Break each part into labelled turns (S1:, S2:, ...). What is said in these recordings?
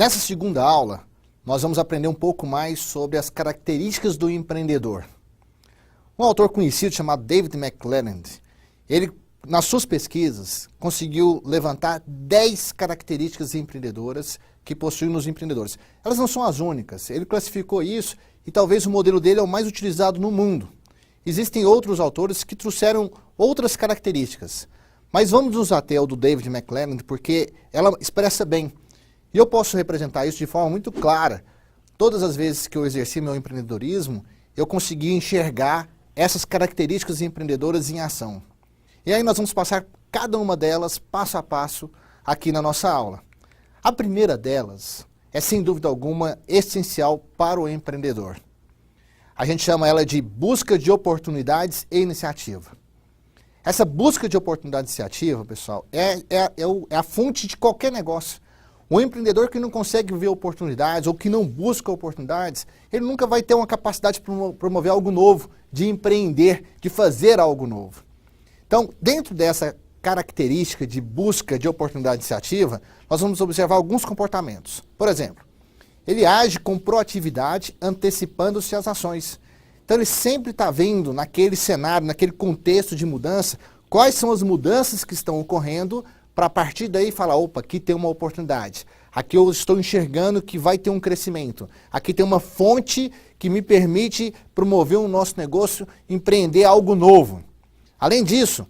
S1: Nessa segunda aula, nós vamos aprender um pouco mais sobre as características do empreendedor. Um autor conhecido chamado David McClelland, ele, nas suas pesquisas, conseguiu levantar 10 características empreendedoras que possuem nos empreendedores. Elas não são as únicas, ele classificou isso e talvez o modelo dele é o mais utilizado no mundo. Existem outros autores que trouxeram outras características, mas vamos nos ater ao do David McClelland porque ela expressa bem. E eu posso representar isso de forma muito clara. Todas as vezes que eu exerci meu empreendedorismo, eu consegui enxergar essas características empreendedoras em ação. E aí nós vamos passar cada uma delas passo a passo aqui na nossa aula. A primeira delas é, sem dúvida alguma, essencial para o empreendedor. A gente chama ela de busca de oportunidades e iniciativa. Essa busca de oportunidades e iniciativa, pessoal, é a fonte de qualquer negócio. O empreendedor que não consegue ver oportunidades ou que não busca oportunidades, ele nunca vai ter uma capacidade de promover algo novo, de empreender, de fazer algo novo. Então, dentro dessa característica de busca de oportunidade e iniciativa, nós vamos observar alguns comportamentos. Por exemplo, ele age com proatividade, antecipando-se às ações. Então, ele sempre está vendo naquele cenário, naquele contexto de mudança, quais são as mudanças que estão ocorrendo, para a partir daí falar, opa, aqui tem uma oportunidade, aqui eu estou enxergando que vai ter um crescimento, aqui tem uma fonte que me permite promover um nosso negócio, empreender algo novo. Além disso,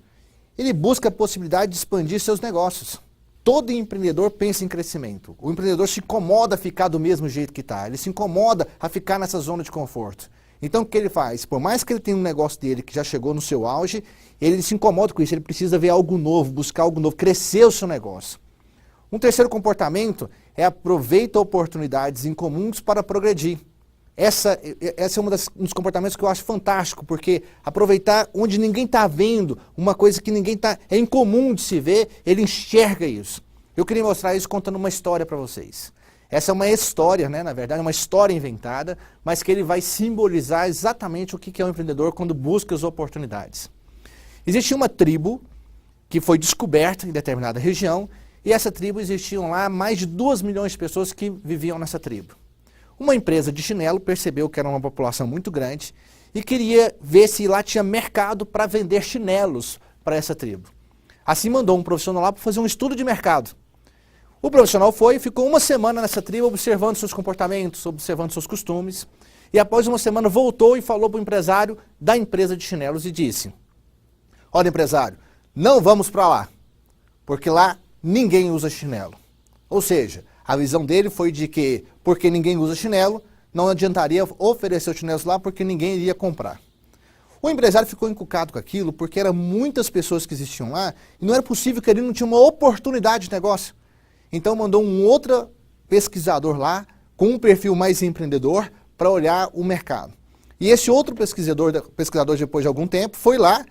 S1: ele busca a possibilidade de expandir seus negócios. Todo empreendedor pensa em crescimento. O empreendedor se incomoda a ficar do mesmo jeito que está, ele se incomoda a ficar nessa zona de conforto. Então o que ele faz? Por mais que ele tenha um negócio dele que já chegou no seu auge, ele se incomoda com isso, ele precisa ver algo novo, buscar algo novo, crescer o seu negócio. Um terceiro comportamento é aproveita oportunidades incomuns para progredir. Essa é um dos comportamentos que eu acho fantástico, porque aproveitar onde ninguém está vendo, uma coisa que ninguém está, é incomum de se ver, ele enxerga isso. Eu queria mostrar isso contando uma história para vocês. Essa é uma história, né, na verdade, uma história inventada, mas que ele vai simbolizar exatamente o que é um empreendedor quando busca as oportunidades. Existia uma tribo que foi descoberta em determinada região, e essa tribo existiam lá mais de 2 milhões de pessoas que viviam nessa tribo. Uma empresa de chinelo percebeu que era uma população muito grande e queria ver se lá tinha mercado para vender chinelos para essa tribo. Assim mandou um profissional lá para fazer um estudo de mercado. O profissional foi e ficou uma semana nessa tribo observando seus comportamentos, observando seus costumes. E após uma semana voltou e falou para o empresário da empresa de chinelos e disse: olha, empresário, não vamos para lá, porque lá ninguém usa chinelo. Ou seja, a visão dele foi de que, porque ninguém usa chinelo, não adiantaria oferecer os chinelos lá porque ninguém iria comprar. O empresário ficou encucado com aquilo porque eram muitas pessoas que existiam lá e não era possível que ele não tinha uma oportunidade de negócio. Então mandou um outro pesquisador lá, com um perfil mais empreendedor, para olhar o mercado. E esse outro pesquisador, depois de algum tempo, foi lá,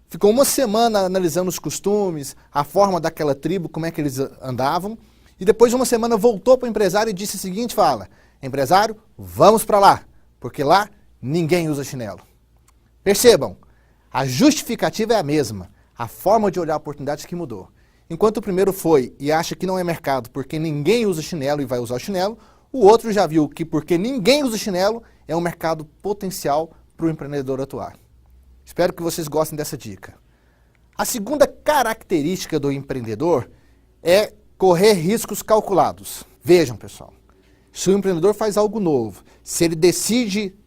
S1: ficou uma semana analisando os costumes, a forma daquela tribo, como é que eles andavam, e depois de uma semana voltou para o empresário e disse o seguinte, fala, empresário, vamos para lá, porque lá ninguém usa chinelo. Percebam, a justificativa é a mesma, a forma de olhar a oportunidade que mudou. Enquanto o primeiro foi e acha que não é mercado porque ninguém usa chinelo e vai usar o chinelo, o outro já viu que porque ninguém usa chinelo é um mercado potencial para o empreendedor atuar. Espero que vocês gostem dessa dica. A segunda característica do empreendedor é correr riscos calculados. Vejam, pessoal, se o empreendedor faz algo novo, se ele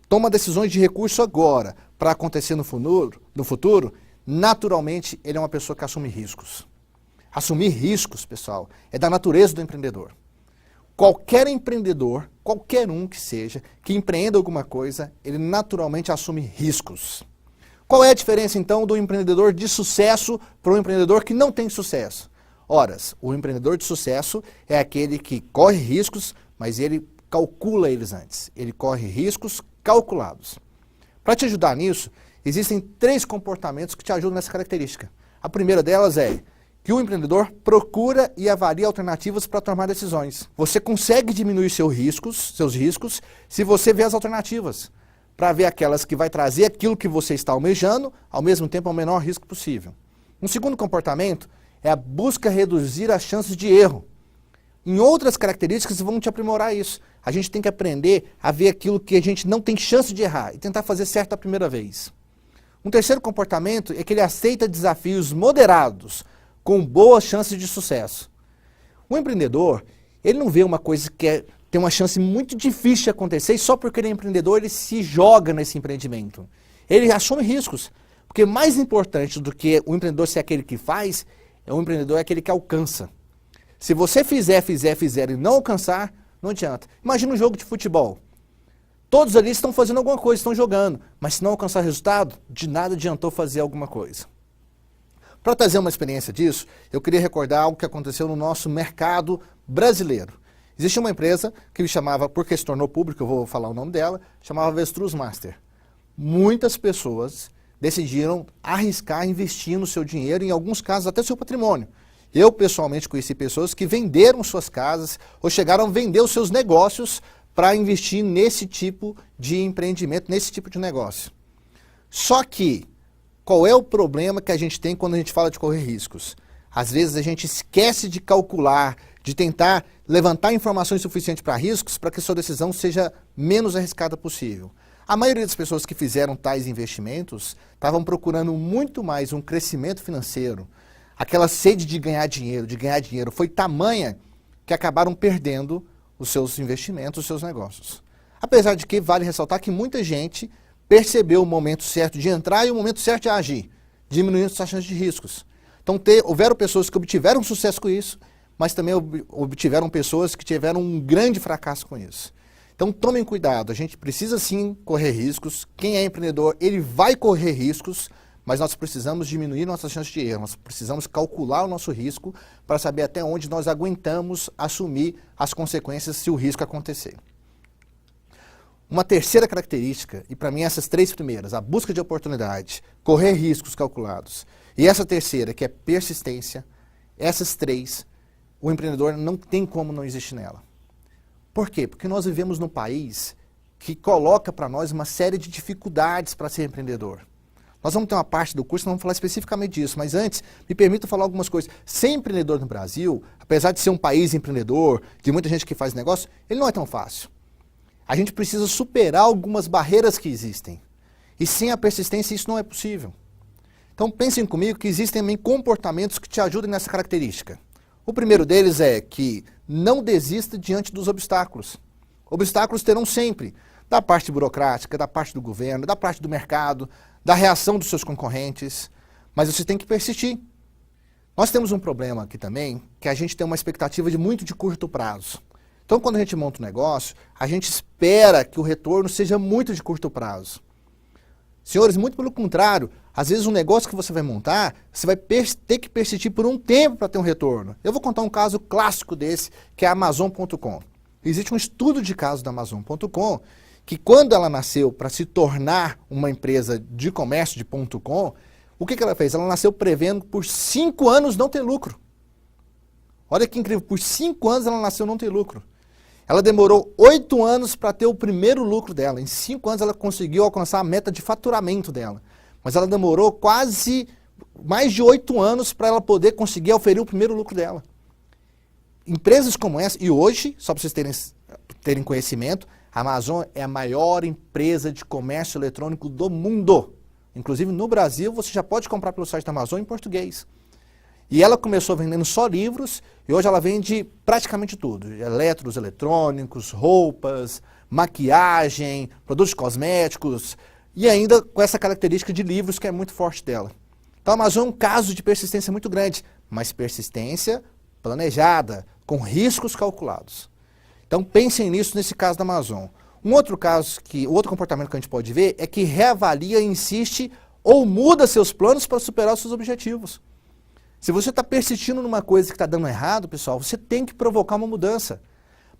S1: toma decisões de recurso agora para acontecer no futuro, naturalmente ele é uma pessoa que assume riscos. Assumir riscos, pessoal, é da natureza do empreendedor. Qualquer empreendedor, qualquer um que seja, que empreenda alguma coisa, ele naturalmente assume riscos. Qual é a diferença, então, do empreendedor de sucesso para um empreendedor que não tem sucesso? Ora, o empreendedor de sucesso é aquele que corre riscos, mas ele calcula eles antes. Ele corre riscos calculados. Para te ajudar nisso, existem 3 comportamentos que te ajudam nessa característica. A primeira delas é que o empreendedor procura e avalia alternativas para tomar decisões. Você consegue diminuir seus riscos, se você vê as alternativas, para ver aquelas que vai trazer aquilo que você está almejando, ao mesmo tempo ao menor risco possível. Um segundo comportamento é a busca reduzir as chances de erro. Em outras características vão te aprimorar isso. A gente tem que aprender a ver aquilo que a gente não tem chance de errar e tentar fazer certo a primeira vez. Um terceiro comportamento é que ele aceita desafios moderados, com boas chances de sucesso. O empreendedor, ele não vê uma coisa que tem uma chance muito difícil de acontecer e só porque ele é empreendedor ele se joga nesse empreendimento. Ele assume riscos, porque mais importante do que o empreendedor ser aquele que faz, o empreendedor é aquele que alcança. Se você fizer e não alcançar, não adianta. Imagina um jogo de futebol. Todos ali estão fazendo alguma coisa, estão jogando, mas se não alcançar resultado, de nada adiantou fazer alguma coisa. Para trazer uma experiência disso, eu queria recordar algo que aconteceu no nosso mercado brasileiro. Existia uma empresa que me chamava, porque se tornou público, eu vou falar o nome dela, chamava Avestruz Master. Muitas pessoas decidiram arriscar investir no seu dinheiro, em alguns casos até seu patrimônio. Eu, pessoalmente, conheci pessoas que venderam suas casas ou chegaram a vender os seus negócios para investir nesse tipo de empreendimento, nesse tipo de negócio. Só que, qual é o problema que a gente tem quando a gente fala de correr riscos? Às vezes a gente esquece de calcular, de tentar levantar informações suficientes para riscos para que sua decisão seja menos arriscada possível. A maioria das pessoas que fizeram tais investimentos estavam procurando muito mais um crescimento financeiro. Aquela sede de ganhar dinheiro foi tamanha que acabaram perdendo os seus investimentos, os seus negócios. Apesar de que vale ressaltar que muita gente percebeu o momento certo de entrar e o momento certo de agir, diminuindo suas chances de riscos. Então houveram pessoas que obtiveram sucesso com isso, mas também obtiveram pessoas que tiveram um grande fracasso com isso. Então tomem cuidado, a gente precisa sim correr riscos. Quem é empreendedor, ele vai correr riscos, mas nós precisamos diminuir nossas chances de erro, nós precisamos calcular o nosso risco para saber até onde nós aguentamos assumir as consequências se o risco acontecer. Uma terceira característica, e para mim essas três primeiras, a busca de oportunidade, correr riscos calculados, e essa terceira, que é persistência, essas três, o empreendedor não tem como não existir nela. Por quê? Porque nós vivemos num país que coloca para nós uma série de dificuldades para ser empreendedor. Nós vamos ter uma parte do curso, não vamos falar especificamente disso, mas antes, me permita falar algumas coisas. Ser empreendedor no Brasil, apesar de ser um país empreendedor, de muita gente que faz negócio, ele não é tão fácil. A gente precisa superar algumas barreiras que existem. E sem a persistência isso não é possível. Então pensem comigo que existem também comportamentos que te ajudem nessa característica. O primeiro deles é que não desista diante dos obstáculos. Obstáculos terão sempre, da parte burocrática, da parte do governo, da parte do mercado, da reação dos seus concorrentes, mas você tem que persistir. Nós temos um problema aqui também, que a gente tem uma expectativa muito de curto prazo. Então, quando a gente monta um negócio, a gente espera que o retorno seja muito de curto prazo. Senhores, muito pelo contrário, às vezes um negócio que você vai montar, você vai ter que persistir por um tempo para ter um retorno. Eu vou contar um caso clássico desse, que é a Amazon.com. Existe um estudo de caso da Amazon.com, que quando ela nasceu para se tornar uma empresa de comércio de .com, o que ela fez? Ela nasceu prevendo por 5 anos não ter lucro. Olha que incrível, por 5 anos ela nasceu não ter lucro. Ela demorou 8 anos para ter o primeiro lucro dela. Em 5 anos ela conseguiu alcançar a meta de faturamento dela. Mas ela demorou quase mais de 8 anos para ela poder conseguir oferir o primeiro lucro dela. Empresas como essa, e hoje, só para vocês terem conhecimento, a Amazon é a maior empresa de comércio eletrônico do mundo. Inclusive no Brasil você já pode comprar pelo site da Amazon em português. E ela começou vendendo só livros e hoje ela vende praticamente tudo. Eletrônicos, roupas, maquiagem, produtos cosméticos e ainda com essa característica de livros que é muito forte dela. Então a Amazon é um caso de persistência muito grande, mas persistência planejada, com riscos calculados. Então pensem nisso nesse caso da Amazon. Outro comportamento que a gente pode ver é que reavalia, insiste ou muda seus planos para superar os seus objetivos. Se você está persistindo numa coisa que está dando errado, pessoal, você tem que provocar uma mudança.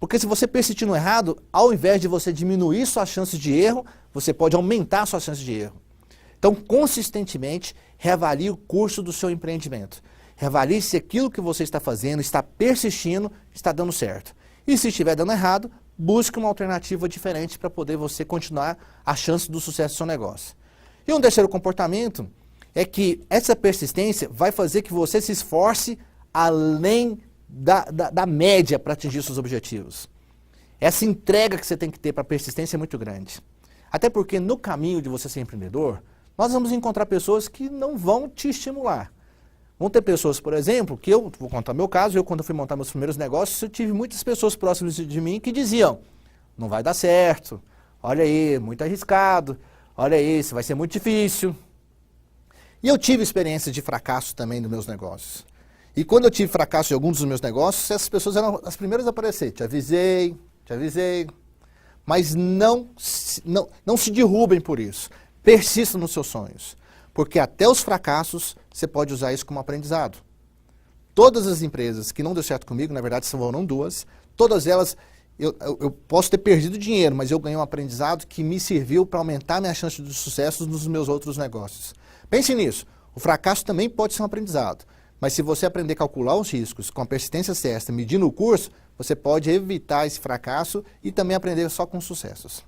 S1: Porque se você persistir no errado, ao invés de você diminuir suas chances de erro, você pode aumentar suas chances de erro. Então, consistentemente, reavalie o curso do seu empreendimento. Reavalie se aquilo que você está fazendo, está persistindo, está dando certo. E se estiver dando errado, busque uma alternativa diferente para poder você continuar a chance do sucesso do seu negócio. E um terceiro comportamento é que essa persistência vai fazer que você se esforce além da média para atingir seus objetivos. Essa entrega que você tem que ter para a persistência é muito grande. Até porque no caminho de você ser empreendedor, nós vamos encontrar pessoas que não vão te estimular. Vão ter pessoas, por exemplo, que eu vou contar meu caso, quando eu fui montar meus primeiros negócios, eu tive muitas pessoas próximas de mim que diziam, não vai dar certo, olha aí, muito arriscado, olha aí, isso vai ser muito difícil. E eu tive experiência de fracasso também nos meus negócios. E quando eu tive fracasso em alguns dos meus negócios, essas pessoas eram as primeiras a aparecer. Te avisei. Mas não se derrubem por isso. Persistam nos seus sonhos. Porque até os fracassos, você pode usar isso como aprendizado. Todas as empresas que não deu certo comigo, na verdade foram duas, todas elas, eu posso ter perdido dinheiro, mas eu ganhei um aprendizado que me serviu para aumentar minha chance de sucesso nos meus outros negócios. Pense nisso. O fracasso também pode ser um aprendizado. Mas se você aprender a calcular os riscos com a persistência certa, medindo o curso, você pode evitar esse fracasso e também aprender só com sucessos.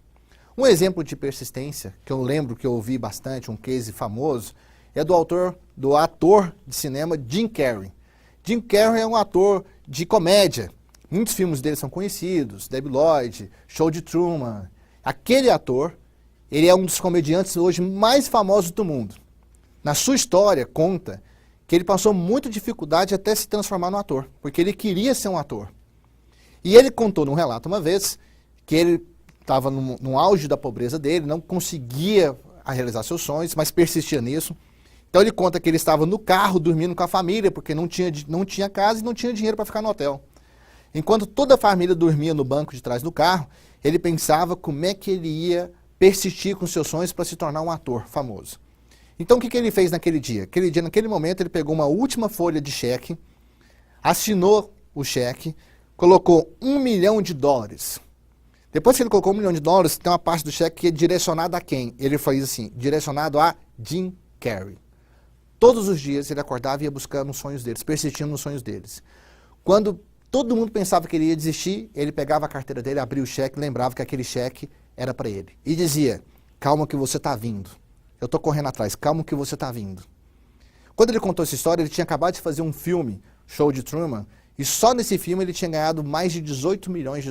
S1: Um exemplo de persistência, que eu lembro que eu ouvi bastante, um case famoso, é do ator de cinema Jim Carrey. Jim Carrey é um ator de comédia. Muitos filmes dele são conhecidos, Debi Lloyd, Show de Truman. Aquele ator, ele é um dos comediantes hoje mais famosos do mundo. Na sua história, conta que ele passou muita dificuldade até se transformar num ator, porque ele queria ser um ator. E ele contou num relato uma vez que ele estava no auge da pobreza dele, não conseguia realizar seus sonhos, mas persistia nisso. Então ele conta que ele estava no carro dormindo com a família, porque não tinha casa e não tinha dinheiro para ficar no hotel. Enquanto toda a família dormia no banco de trás do carro, ele pensava como é que ele ia persistir com seus sonhos para se tornar um ator famoso. Então o que ele fez naquele dia? Naquele momento, ele pegou uma última folha de cheque, assinou o cheque, colocou $1 milhão. Depois que ele colocou $1 milhão, tem uma parte do cheque que é direcionada a quem? Ele fez assim, direcionado a Jim Carrey. Todos os dias ele acordava e ia buscando os sonhos deles, persistindo nos sonhos deles. Quando todo mundo pensava que ele ia desistir, ele pegava a carteira dele, abria o cheque, lembrava que aquele cheque era para ele. E dizia, calma que você está vindo. Eu estou correndo atrás, calma que você está vindo. Quando ele contou essa história, ele tinha acabado de fazer um filme, Show de Truman, e só nesse filme ele tinha ganhado mais de $18 milhões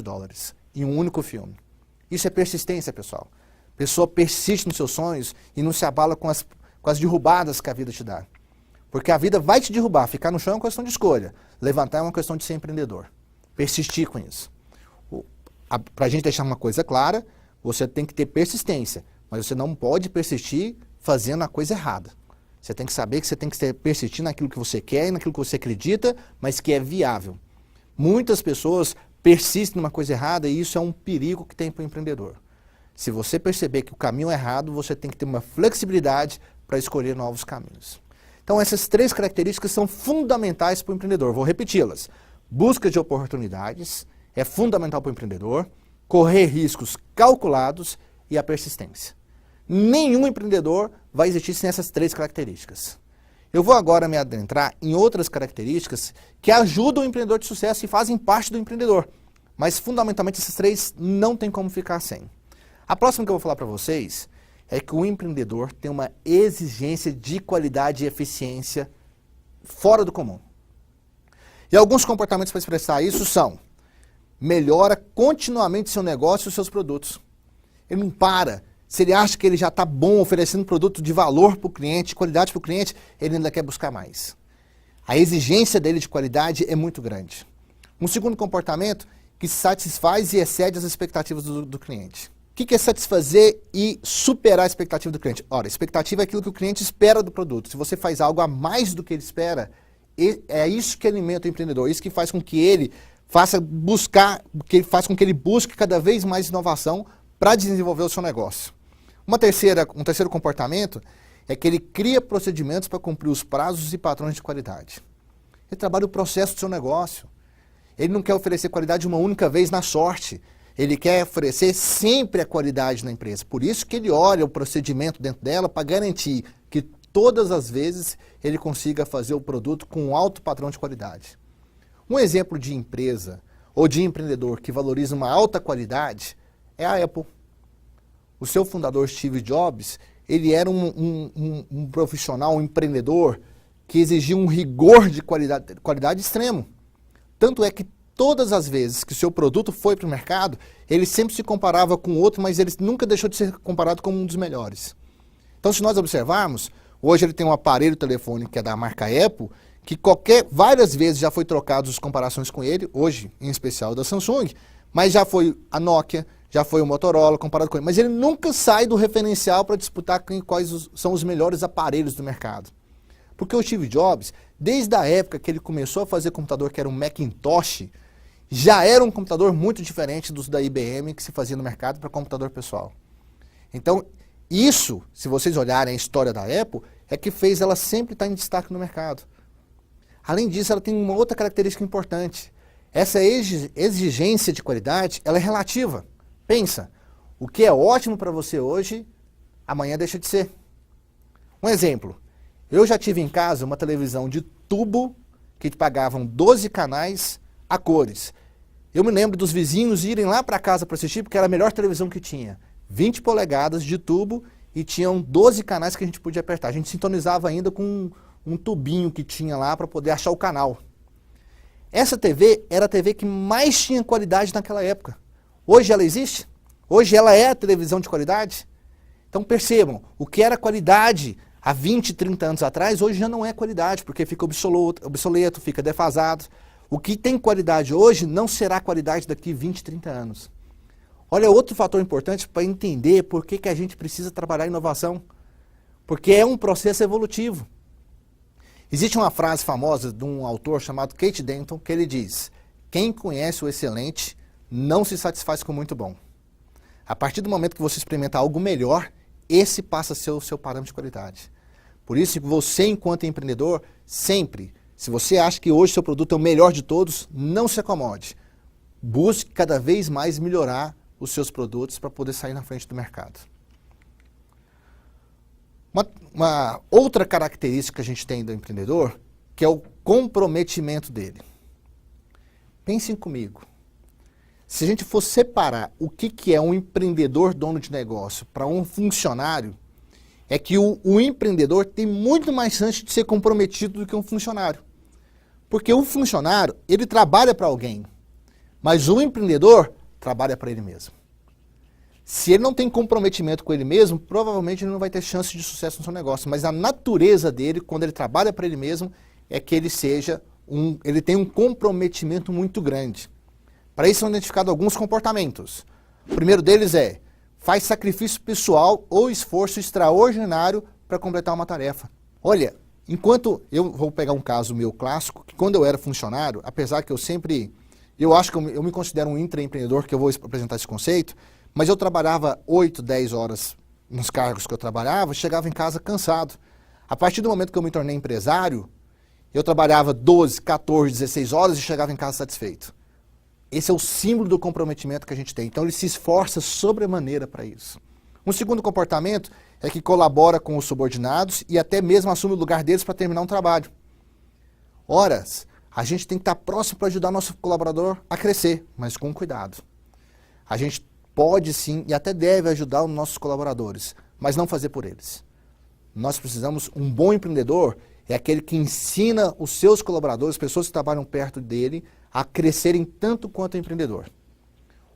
S1: em um único filme. Isso é persistência, pessoal. A pessoa persiste nos seus sonhos e não se abala com as derrubadas que a vida te dá. Porque a vida vai te derrubar. Ficar no chão é uma questão de escolha. Levantar é uma questão de ser empreendedor. Persistir com isso. Para a gente deixar uma coisa clara, você tem que ter persistência. Mas você não pode persistir fazendo a coisa errada. Você tem que saber que você tem que persistir naquilo que você quer e naquilo que você acredita, mas que é viável. Muitas pessoas persistem numa coisa errada e isso é um perigo que tem para o empreendedor. Se você perceber que o caminho é errado, você tem que ter uma flexibilidade para escolher novos caminhos. Então essas 3 características são fundamentais para o empreendedor. Vou repeti-las. Busca de oportunidades é fundamental para o empreendedor. Correr riscos calculados e a persistência. Nenhum empreendedor vai existir sem essas 3 características. Eu vou agora me adentrar em outras características que ajudam o empreendedor de sucesso e fazem parte do empreendedor. Mas, fundamentalmente, essas 3 não tem como ficar sem. A próxima que eu vou falar para vocês é que o empreendedor tem uma exigência de qualidade e eficiência fora do comum. E alguns comportamentos para expressar isso são: melhora continuamente seu negócio e os seus produtos. Ele não para. Se ele acha que ele já está bom oferecendo produto de valor para o cliente, qualidade para o cliente, ele ainda quer buscar mais. A exigência dele de qualidade é muito grande. Um segundo comportamento que satisfaz e excede as expectativas do cliente. O que é satisfazer e superar a expectativa do cliente? Ora, a expectativa é aquilo que o cliente espera do produto. Se você faz algo a mais do que ele espera, é isso que alimenta o empreendedor, isso que faz com que ele faz com que ele busque cada vez mais inovação para desenvolver o seu negócio. Um terceiro comportamento é que ele cria procedimentos para cumprir os prazos e padrões de qualidade. Ele trabalha o processo do seu negócio. Ele não quer oferecer qualidade uma única vez na sorte. Ele quer oferecer sempre a qualidade na empresa. Por isso que ele olha o procedimento dentro dela para garantir que todas as vezes ele consiga fazer o produto com um alto padrão de qualidade. Um exemplo de empresa ou de empreendedor que valoriza uma alta qualidade é a Apple. O seu fundador, Steve Jobs, ele era um profissional, um empreendedor que exigia um rigor de qualidade extremo. Tanto é que todas as vezes que o seu produto foi para o mercado, ele sempre se comparava com outro, mas ele nunca deixou de ser comparado como um dos melhores. Então, se nós observarmos, hoje ele tem um aparelho telefônico que é da marca Apple, que várias vezes já foi trocado as comparações com ele, hoje em especial da Samsung, mas já foi a Nokia, já foi o Motorola comparado com ele, mas ele nunca sai do referencial para disputar quais são os melhores aparelhos do mercado. Porque o Steve Jobs, desde a época que ele começou a fazer computador que era um Macintosh, já era um computador muito diferente dos da IBM que se fazia no mercado para computador pessoal. Então, isso, se vocês olharem a história da Apple, é que fez ela sempre estar em destaque no mercado. Além disso, ela tem uma outra característica importante. Essa exigência de qualidade, ela é relativa. Pensa, o que é ótimo para você hoje, amanhã deixa de ser. Um exemplo, eu já tive em casa uma televisão de tubo que pagavam 12 canais a cores. Eu me lembro dos vizinhos irem lá para casa para assistir, porque era a melhor televisão que tinha. 20 polegadas de tubo e tinham 12 canais que a gente podia apertar. A gente sintonizava ainda com um tubinho que tinha lá para poder achar o canal. Essa TV era a TV que mais tinha qualidade naquela época. Hoje ela existe? Hoje ela é a televisão de qualidade? Então percebam, o que era qualidade há 20, 30 anos atrás, hoje já não é qualidade, porque fica obsoleto, fica defasado. O que tem qualidade hoje não será qualidade daqui 20, 30 anos. Olha, outro fator importante para entender por que a gente precisa trabalhar inovação. Porque é um processo evolutivo. Existe uma frase famosa de um autor chamado Kate Denton, que ele diz: quem conhece o excelente não se satisfaz com muito bom. A partir do momento que você experimenta algo melhor, esse passa a ser o seu parâmetro de qualidade. Por isso, você, enquanto empreendedor, sempre, se você acha que hoje seu produto é o melhor de todos, não se acomode. Busque cada vez mais melhorar os seus produtos para poder sair na frente do mercado. Uma outra característica que a gente tem do empreendedor, que é o comprometimento dele. Pensem comigo. Se a gente for separar o que é um empreendedor dono de negócio para um funcionário, é que o empreendedor tem muito mais chance de ser comprometido do que um funcionário. Porque o funcionário, ele trabalha para alguém, mas o empreendedor trabalha para ele mesmo. Se ele não tem comprometimento com ele mesmo, provavelmente ele não vai ter chance de sucesso no seu negócio. Mas a natureza dele, quando ele trabalha para ele mesmo, é que ele tem um comprometimento muito grande. Para isso são identificados alguns comportamentos. O primeiro deles é: faz sacrifício pessoal ou esforço extraordinário para completar uma tarefa. Olha, eu vou pegar um caso meu clássico, que quando eu era funcionário, apesar que eu acho que eu me considero um intraempreendedor, que eu vou apresentar esse conceito, mas eu trabalhava 8, 10 horas nos cargos que eu trabalhava, chegava em casa cansado. A partir do momento que eu me tornei empresário, eu trabalhava 12, 14, 16 horas e chegava em casa satisfeito. Esse é o símbolo do comprometimento que a gente tem. Então ele se esforça sobremaneira para isso. Um segundo comportamento é que colabora com os subordinados e até mesmo assume o lugar deles para terminar um trabalho. Ora, a gente tem que estar próximo para ajudar nosso colaborador a crescer, mas com cuidado. A gente pode sim e até deve ajudar os nossos colaboradores, mas não fazer por eles. Nós precisamos, um bom empreendedor é aquele que ensina os seus colaboradores, pessoas que trabalham perto dele, a crescerem tanto quanto o empreendedor.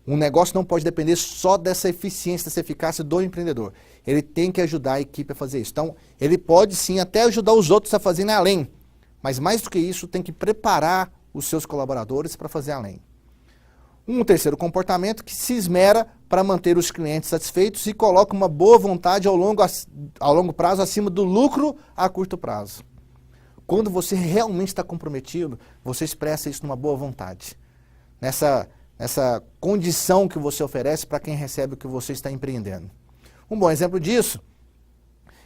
S1: Um negócio não pode depender só dessa eficiência, dessa eficácia do empreendedor. Ele tem que ajudar a equipe a fazer isso. Então, ele pode sim até ajudar os outros a fazerem além, mas mais do que isso, tem que preparar os seus colaboradores para fazer além. Um terceiro comportamento que se esmera para manter os clientes satisfeitos e coloca uma boa vontade ao longo prazo acima do lucro a curto prazo. Quando você realmente está comprometido, você expressa isso numa boa vontade. Nessa condição que você oferece para quem recebe o que você está empreendendo. Um bom exemplo disso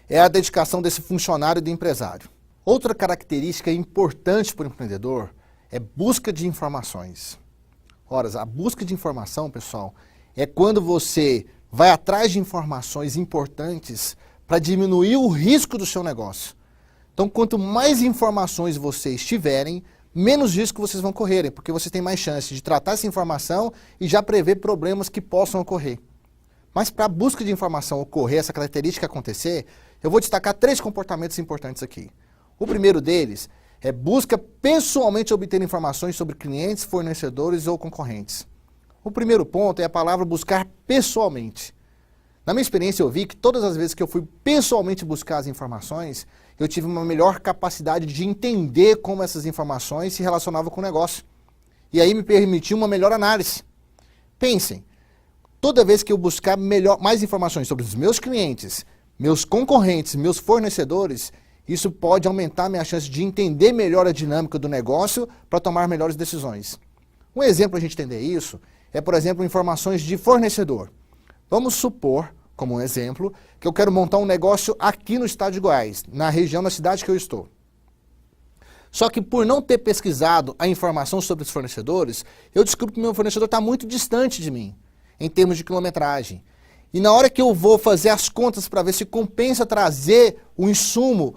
S1: é a dedicação desse funcionário e do empresário. Outra característica importante para o empreendedor é busca de informações. Ora, a busca de informação, pessoal, é quando você vai atrás de informações importantes para diminuir o risco do seu negócio. Então, quanto mais informações vocês tiverem, menos risco vocês vão correrem, porque você tem mais chance de tratar essa informação e já prever problemas que possam ocorrer. Mas para a busca de informação ocorrer, essa característica acontecer, eu vou destacar 3 comportamentos importantes aqui. O primeiro deles busca pessoalmente obter informações sobre clientes, fornecedores ou concorrentes. O primeiro ponto é a palavra buscar pessoalmente. Na minha experiência eu vi que todas as vezes que eu fui pessoalmente buscar as informações, eu tive uma melhor capacidade de entender como essas informações se relacionavam com o negócio. E aí me permitiu uma melhor análise. Pensem, toda vez que eu buscar mais informações sobre os meus clientes, meus concorrentes, meus fornecedores, isso pode aumentar a minha chance de entender melhor a dinâmica do negócio para tomar melhores decisões. Um exemplo para a gente entender isso é, por exemplo, informações de fornecedor. Vamos supor, como um exemplo, que eu quero montar um negócio aqui no estado de Goiás, na região, na cidade que eu estou. Só que por não ter pesquisado a informação sobre os fornecedores, eu descubro que meu fornecedor está muito distante de mim, em termos de quilometragem. E na hora que eu vou fazer as contas para ver se compensa trazer o insumo,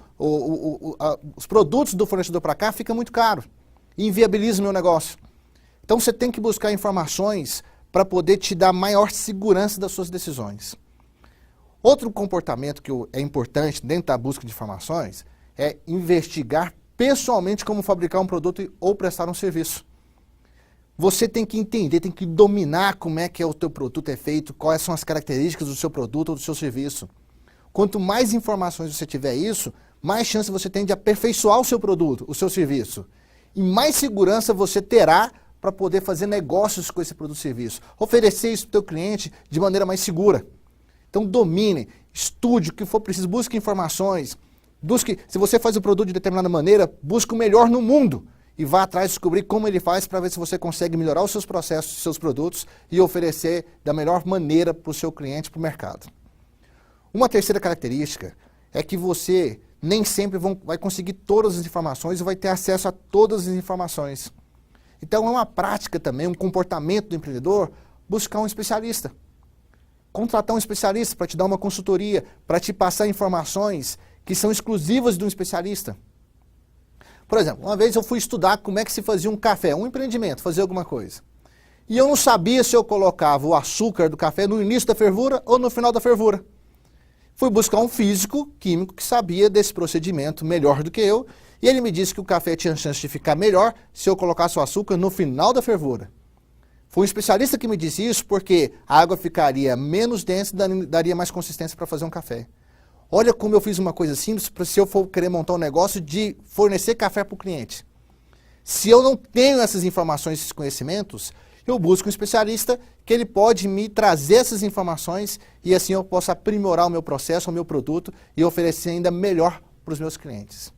S1: os produtos do fornecedor para cá, fica muito caro e inviabiliza o meu negócio. Então você tem que buscar informações para poder te dar maior segurança das suas decisões. Outro comportamento que é importante dentro da busca de informações é investigar pessoalmente como fabricar um produto ou prestar um serviço. Você tem que entender, tem que dominar como é que o teu produto é feito, quais são as características do seu produto ou do seu serviço. Quanto mais informações você tiver isso, mais chance você tem de aperfeiçoar o seu produto, o seu serviço. E mais segurança você terá para poder fazer negócios com esse produto ou serviço. Oferecer isso para o teu cliente de maneira mais segura. Então domine, estude o que for preciso, busque informações. Se você faz o produto de determinada maneira, busque o melhor no mundo. E vá atrás de descobrir como ele faz para ver se você consegue melhorar os seus processos, os seus produtos e oferecer da melhor maneira para o seu cliente, para o mercado. Uma terceira característica é que você nem sempre vai conseguir todas as informações e vai ter acesso a todas as informações. Então é uma prática também, um comportamento do empreendedor, buscar um especialista. Contratar um especialista para te dar uma consultoria, para te passar informações que são exclusivas de um especialista. Por exemplo, uma vez eu fui estudar como é que se fazia um café, um empreendimento, fazer alguma coisa. E eu não sabia se eu colocava o açúcar do café no início da fervura ou no final da fervura. Fui buscar um físico, químico, que sabia desse procedimento melhor do que eu, e ele me disse que o café tinha chance de ficar melhor se eu colocasse o açúcar no final da fervura. Foi um especialista que me disse isso porque a água ficaria menos densa e daria mais consistência para fazer um café. Olha como eu fiz uma coisa simples para se eu for querer montar um negócio de fornecer café para o cliente. Se eu não tenho essas informações, esses conhecimentos, eu busco um especialista que ele pode me trazer essas informações e assim eu posso aprimorar o meu processo, o meu produto e oferecer ainda melhor para os meus clientes.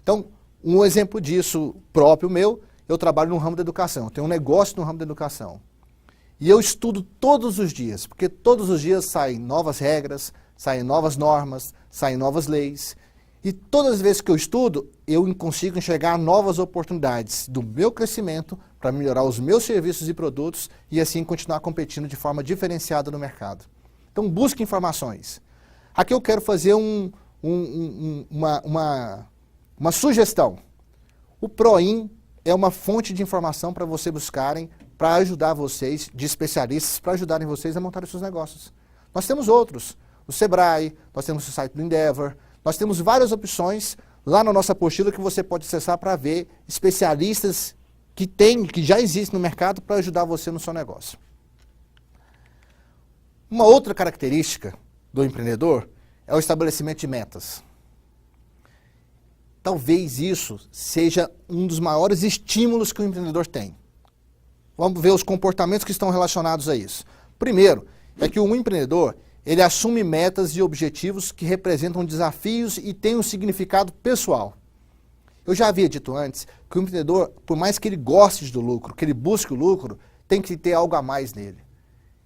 S1: Então, um exemplo disso próprio meu, eu trabalho no ramo da educação, eu tenho um negócio no ramo da educação. E eu estudo todos os dias, porque todos os dias saem novas regras, saem novas normas, saem novas leis. E todas as vezes que eu estudo, eu consigo enxergar novas oportunidades do meu crescimento para melhorar os meus serviços e produtos e assim continuar competindo de forma diferenciada no mercado. Então busque informações. Aqui eu quero fazer uma sugestão. O Proin é uma fonte de informação para você buscarem, para ajudar vocês, de especialistas, para ajudarem vocês a montar os seus negócios. Nós temos outros. O Sebrae, nós temos o site do Endeavor, nós temos várias opções lá na nossa apostila que você pode acessar para ver especialistas que já existem no mercado para ajudar você no seu negócio. Uma outra característica do empreendedor é o estabelecimento de metas. Talvez isso seja um dos maiores estímulos que o empreendedor tem. Vamos ver os comportamentos que estão relacionados a isso. Primeiro, é que um empreendedor ele assume metas e objetivos que representam desafios e têm um significado pessoal. Eu já havia dito antes que o empreendedor, por mais que ele goste do lucro, que ele busque o lucro, tem que ter algo a mais nele.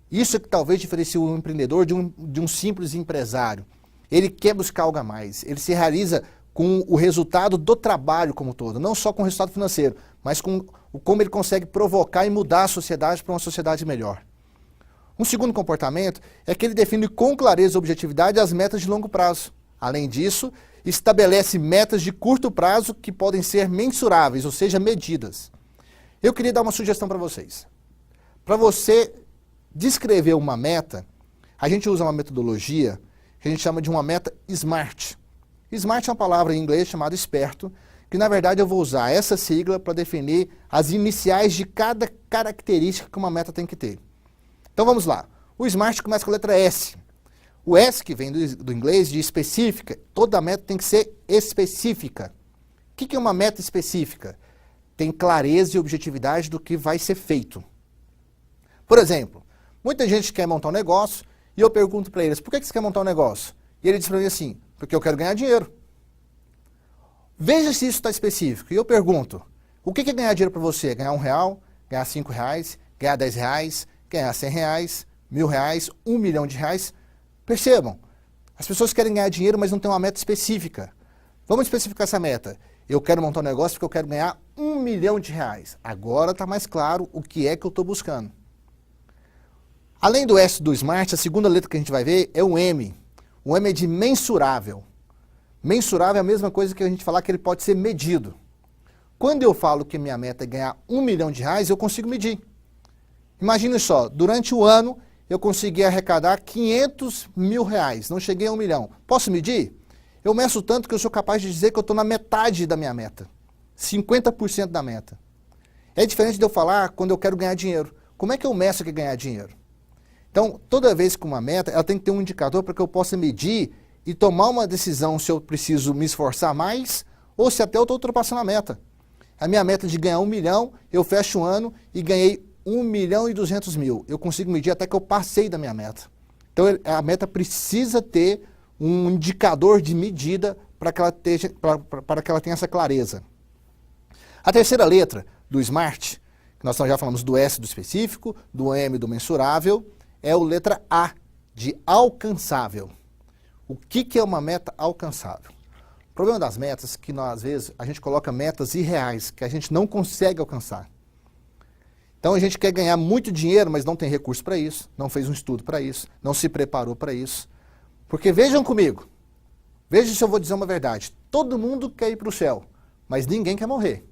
S1: Isso é que talvez diferencie o empreendedor de um simples empresário. Ele quer buscar algo a mais, ele se realiza com o resultado do trabalho como um todo, não só com o resultado financeiro, mas com como ele consegue provocar e mudar a sociedade para uma sociedade melhor. Um segundo comportamento é que ele define com clareza e objetividade as metas de longo prazo. Além disso, estabelece metas de curto prazo que podem ser mensuráveis, ou seja, medidas. Eu queria dar uma sugestão para vocês. Para você descrever uma meta, a gente usa uma metodologia que a gente chama de uma meta SMART. SMART é uma palavra em inglês chamada esperto, que na verdade eu vou usar essa sigla para definir as iniciais de cada característica que uma meta tem que ter. Então vamos lá. O SMART começa com a letra S. O S, que vem do inglês de específica, toda meta tem que ser específica. O que é uma meta específica? Tem clareza e objetividade do que vai ser feito. Por exemplo, muita gente quer montar um negócio e eu pergunto para eles, por que você quer montar um negócio? E ele diz para mim assim, porque eu quero ganhar dinheiro. Veja se isso está específico. E eu pergunto, o que é ganhar dinheiro para você? Ganhar R$1, ganhar R$5, ganhar R$10, ganhar R$100, R$1.000, R$1.000.000? Percebam, as pessoas querem ganhar dinheiro, mas não tem uma meta específica. Vamos especificar essa meta. Eu quero montar um negócio porque eu quero ganhar R$1.000.000. Agora está mais claro o que é que eu estou buscando. Além do S do SMART, a segunda letra que a gente vai ver é o M. O M é de mensurável. Mensurável é a mesma coisa que a gente falar que ele pode ser medido. Quando eu falo que minha meta é ganhar R$1.000.000, eu consigo medir. Imagine só, durante o ano eu consegui arrecadar R$500.000, não cheguei a R$1 milhão. Posso medir? Eu meço tanto que eu sou capaz de dizer que eu estou na metade da minha meta. 50% da meta. É diferente de eu falar quando eu quero ganhar dinheiro. Como é que eu meço que ganhar dinheiro? Então, toda vez que uma meta, ela tem que ter um indicador para que eu possa medir e tomar uma decisão se eu preciso me esforçar mais ou se até eu estou ultrapassando a meta. A minha meta de ganhar R$1 milhão, eu fecho o ano e ganhei R$1.200.000. Eu consigo medir até que eu passei da minha meta. Então a meta precisa ter um indicador de medida para que ela tenha essa clareza. A terceira letra do SMART, que nós já falamos do S do específico, do M do mensurável, é a letra A, de alcançável. O que é uma meta alcançável? O problema das metas é que, às vezes, a gente coloca metas irreais, que a gente não consegue alcançar. Então, a gente quer ganhar muito dinheiro, mas não tem recurso para isso, não fez um estudo para isso, não se preparou para isso. Porque vejam comigo, vejam se eu vou dizer uma verdade. Todo mundo quer ir para o céu, mas ninguém quer morrer.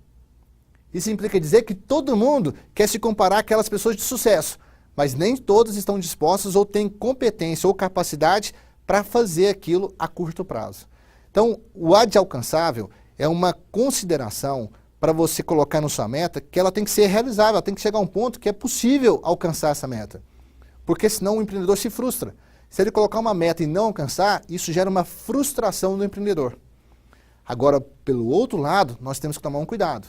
S1: Isso implica dizer que todo mundo quer se comparar àquelas pessoas de sucesso, mas nem todas estão dispostas ou têm competência ou capacidade para fazer aquilo a curto prazo. Então, o A de alcançável é uma consideração para você colocar na sua meta que ela tem que ser realizável, ela tem que chegar a um ponto que é possível alcançar essa meta. Porque senão o empreendedor se frustra. Se ele colocar uma meta e não alcançar, isso gera uma frustração no empreendedor. Agora, pelo outro lado, nós temos que tomar um cuidado.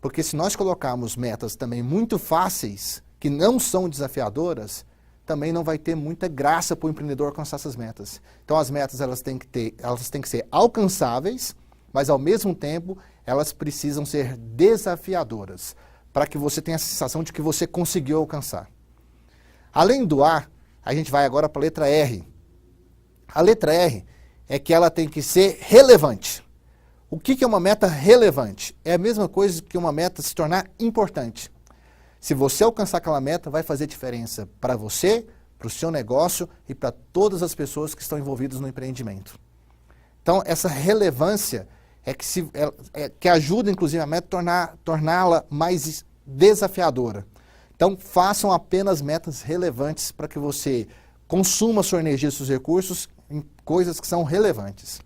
S1: Porque se nós colocarmos metas também muito fáceis, que não são desafiadoras, também não vai ter muita graça para o empreendedor alcançar essas metas. Então as metas elas têm que ser alcançáveis, mas ao mesmo tempo elas precisam ser desafiadoras, para que você tenha a sensação de que você conseguiu alcançar. Além do A, a gente vai agora para a letra R. A letra R é que ela tem que ser relevante. O que é uma meta relevante? É a mesma coisa que uma meta se tornar importante. Se você alcançar aquela meta, vai fazer diferença para você, para o seu negócio e para todas as pessoas que estão envolvidas no empreendimento. Então, essa relevância que ajuda, inclusive, a meta a torná-la mais desafiadora. Então, façam apenas metas relevantes para que você consuma sua energia e seus recursos em coisas que são relevantes.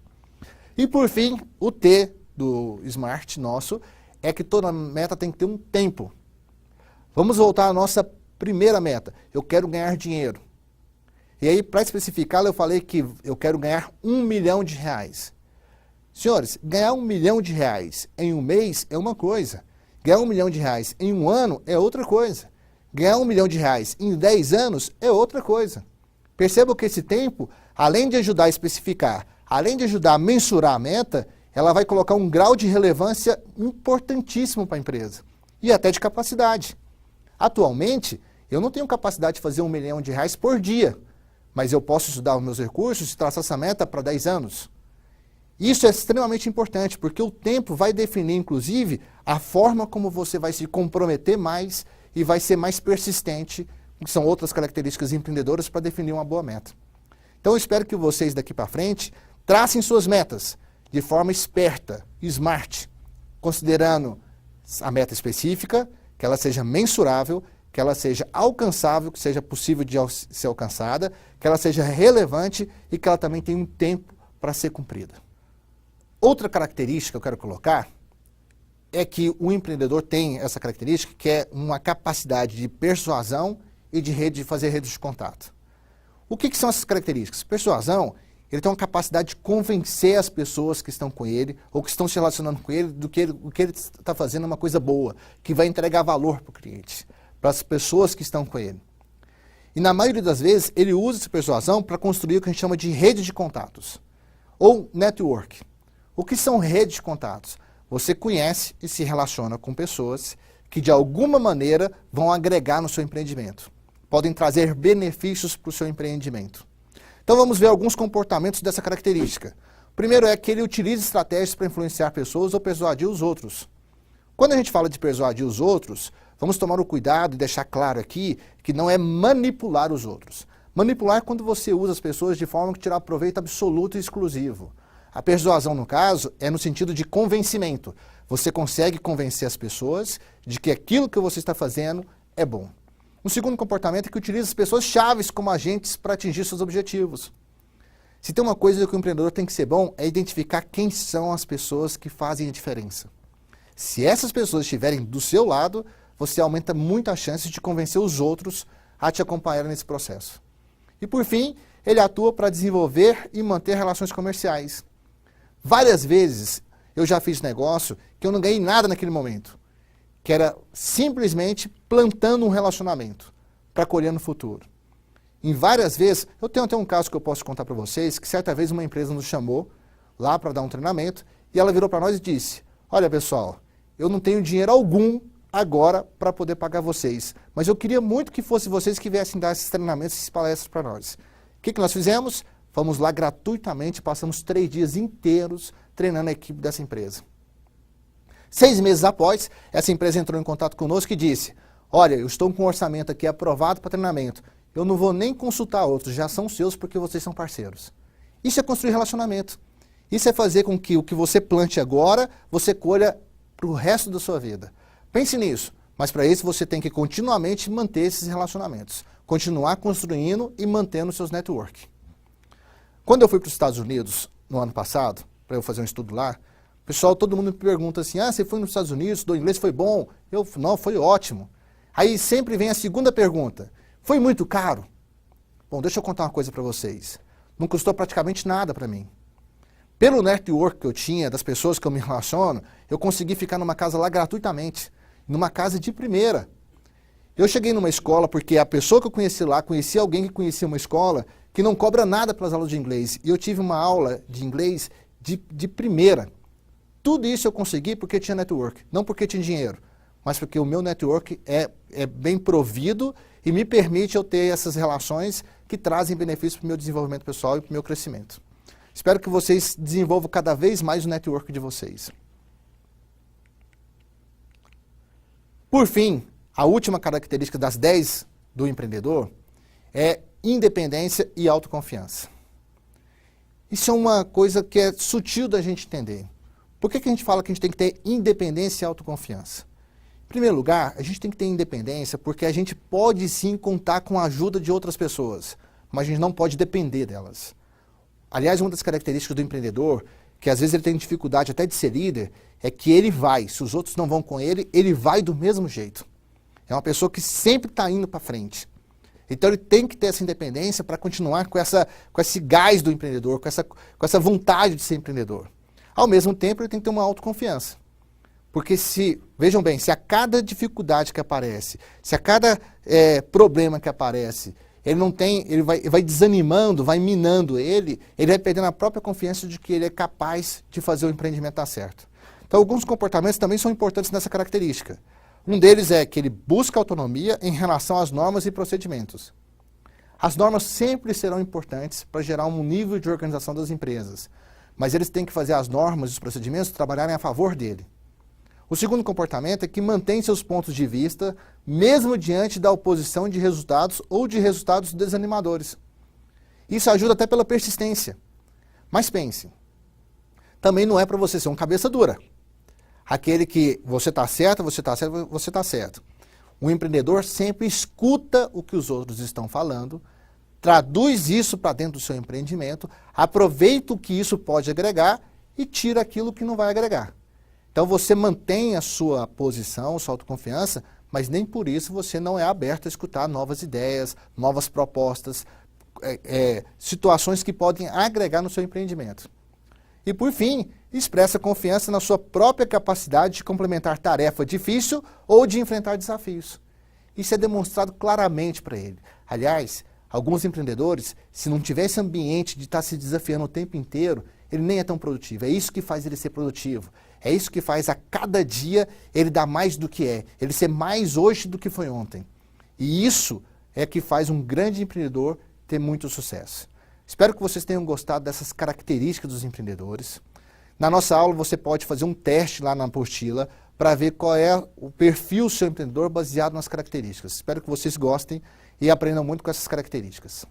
S1: E, por fim, o T do SMART nosso é que toda meta tem que ter um tempo. Vamos voltar à nossa primeira meta. Eu quero ganhar dinheiro. E aí, para especificá-la, eu falei que eu quero ganhar R$1 milhão. Senhores, ganhar R$1 milhão em um mês é uma coisa. Ganhar R$1 milhão em um ano é outra coisa. Ganhar R$1 milhão em 10 anos é outra coisa. Percebam que esse tempo, além de ajudar a especificar, além de ajudar a mensurar a meta, ela vai colocar um grau de relevância importantíssimo para a empresa. E até de capacidade. Atualmente, eu não tenho capacidade de fazer R$1 milhão por dia, mas eu posso estudar os meus recursos e traçar essa meta para 10 anos. Isso é extremamente importante, porque o tempo vai definir, inclusive, a forma como você vai se comprometer mais e vai ser mais persistente, que são outras características empreendedoras para definir uma boa meta. Então, eu espero que vocês daqui para frente tracem suas metas de forma esperta, smart, considerando a meta específica, que ela seja mensurável, que ela seja alcançável, que seja possível de ser alcançada, que ela seja relevante e que ela também tenha um tempo para ser cumprida. Outra característica que eu quero colocar é que o empreendedor tem essa característica, que é uma capacidade de persuasão e de fazer redes de contato. O que são essas características? Persuasão, ele tem uma capacidade de convencer as pessoas que estão com ele ou que estão se relacionando com ele do que o que ele está fazendo é uma coisa boa, que vai entregar valor para o cliente, para as pessoas que estão com ele. E na maioria das vezes, ele usa essa persuasão para construir o que a gente chama de rede de contatos, ou network. O que são redes de contatos? Você conhece e se relaciona com pessoas que de alguma maneira vão agregar no seu empreendimento, podem trazer benefícios para o seu empreendimento. Então vamos ver alguns comportamentos dessa característica. O primeiro é que ele utiliza estratégias para influenciar pessoas ou persuadir os outros. Quando a gente fala de persuadir os outros, vamos tomar o cuidado e deixar claro aqui que não é manipular os outros. Manipular é quando você usa as pessoas de forma que tirar proveito absoluto e exclusivo. A persuasão, no caso, é no sentido de convencimento. Você consegue convencer as pessoas de que aquilo que você está fazendo é bom. Um segundo comportamento é que utiliza as pessoas chaves como agentes para atingir seus objetivos. Se tem uma coisa que o empreendedor tem que ser bom, é identificar quem são as pessoas que fazem a diferença. Se essas pessoas estiverem do seu lado, você aumenta muito a chance de convencer os outros a te acompanhar nesse processo. E por fim, ele atua para desenvolver e manter relações comerciais. Várias vezes eu já fiz negócio que eu não ganhei nada naquele momento, que era simplesmente plantando um relacionamento para colher no futuro. Em várias vezes, eu tenho até um caso que eu posso contar para vocês, que certa vez uma empresa nos chamou lá para dar um treinamento e ela virou para nós e disse, olha pessoal, eu não tenho dinheiro algum agora para poder pagar vocês, mas eu queria muito que fosse vocês que viessem dar esses treinamentos, essas palestras para nós. O que nós fizemos? Fomos lá gratuitamente, passamos 3 dias inteiros treinando a equipe dessa empresa. 6 meses após, essa empresa entrou em contato conosco e disse, olha, eu estou com um orçamento aqui aprovado para treinamento, eu não vou nem consultar outros, já são seus porque vocês são parceiros. Isso é construir relacionamento. Isso é fazer com que o que você plante agora, você colha para o resto da sua vida. Pense nisso, mas para isso você tem que continuamente manter esses relacionamentos, continuar construindo e mantendo seus network. Quando eu fui para os Estados Unidos no ano passado, para eu fazer um estudo lá, pessoal, todo mundo me pergunta assim, você foi nos Estados Unidos, estudou inglês, foi bom? Não, foi ótimo. Aí sempre vem a segunda pergunta, foi muito caro? Bom, deixa eu contar uma coisa para vocês. Não custou praticamente nada para mim. Pelo network que eu tinha, das pessoas que eu me relaciono, eu consegui ficar numa casa lá gratuitamente, numa casa de primeira. Eu cheguei numa escola porque a pessoa que eu conheci lá, conhecia alguém que conhecia uma escola que não cobra nada pelas aulas de inglês. E eu tive uma aula de inglês de primeira. Tudo isso eu consegui porque tinha network, não porque tinha dinheiro, mas porque o meu network é bem provido e me permite eu ter essas relações que trazem benefícios para o meu desenvolvimento pessoal e para o meu crescimento. Espero que vocês desenvolvam cada vez mais o network de vocês. Por fim, a última característica das 10 do empreendedor é independência e autoconfiança. Isso é uma coisa que é sutil da gente entender. Por que a gente fala que a gente tem que ter independência e autoconfiança? Em primeiro lugar, a gente tem que ter independência porque a gente pode sim contar com a ajuda de outras pessoas, mas a gente não pode depender delas. Aliás, uma das características do empreendedor, que às vezes ele tem dificuldade até de ser líder, é que ele vai, se os outros não vão com ele, ele vai do mesmo jeito. É uma pessoa que sempre está indo para frente. Então ele tem que ter essa independência para continuar com esse gás do empreendedor, com essa vontade de ser empreendedor. Ao mesmo tempo, ele tem que ter uma autoconfiança. Porque vejam bem, se a cada dificuldade que aparece, se a cada problema que aparece, ele vai desanimando, vai minando ele vai perdendo a própria confiança de que ele é capaz de fazer o empreendimento dar certo. Então alguns comportamentos também são importantes nessa característica. Um deles é que ele busca autonomia em relação às normas e procedimentos. As normas sempre serão importantes para gerar um nível de organização das empresas, mas eles têm que fazer as normas e os procedimentos trabalharem a favor dele. O segundo comportamento é que mantém seus pontos de vista, mesmo diante da oposição de resultados ou de resultados desanimadores. Isso ajuda até pela persistência. Mas pense, também não é para você ser um cabeça dura. Aquele que você está certo, você está certo, você está certo. O empreendedor sempre escuta o que os outros estão falando, traduz isso para dentro do seu empreendimento, aproveita o que isso pode agregar e tira aquilo que não vai agregar. Então você mantém a sua posição, sua autoconfiança, mas nem por isso você não é aberto a escutar novas ideias, novas propostas, situações que podem agregar no seu empreendimento. E por fim, expressa confiança na sua própria capacidade de complementar tarefa difícil ou de enfrentar desafios. Isso é demonstrado claramente para ele. Aliás, alguns empreendedores, se não tiver esse ambiente de estar se desafiando o tempo inteiro, ele nem é tão produtivo. É isso que faz ele ser produtivo. É isso que faz a cada dia ele dar mais do que é. Ele ser mais hoje do que foi ontem. E isso é que faz um grande empreendedor ter muito sucesso. Espero que vocês tenham gostado dessas características dos empreendedores. Na nossa aula você pode fazer um teste lá na apostila para ver qual é o perfil do seu empreendedor baseado nas características. Espero que vocês gostem e aprendam muito com essas características.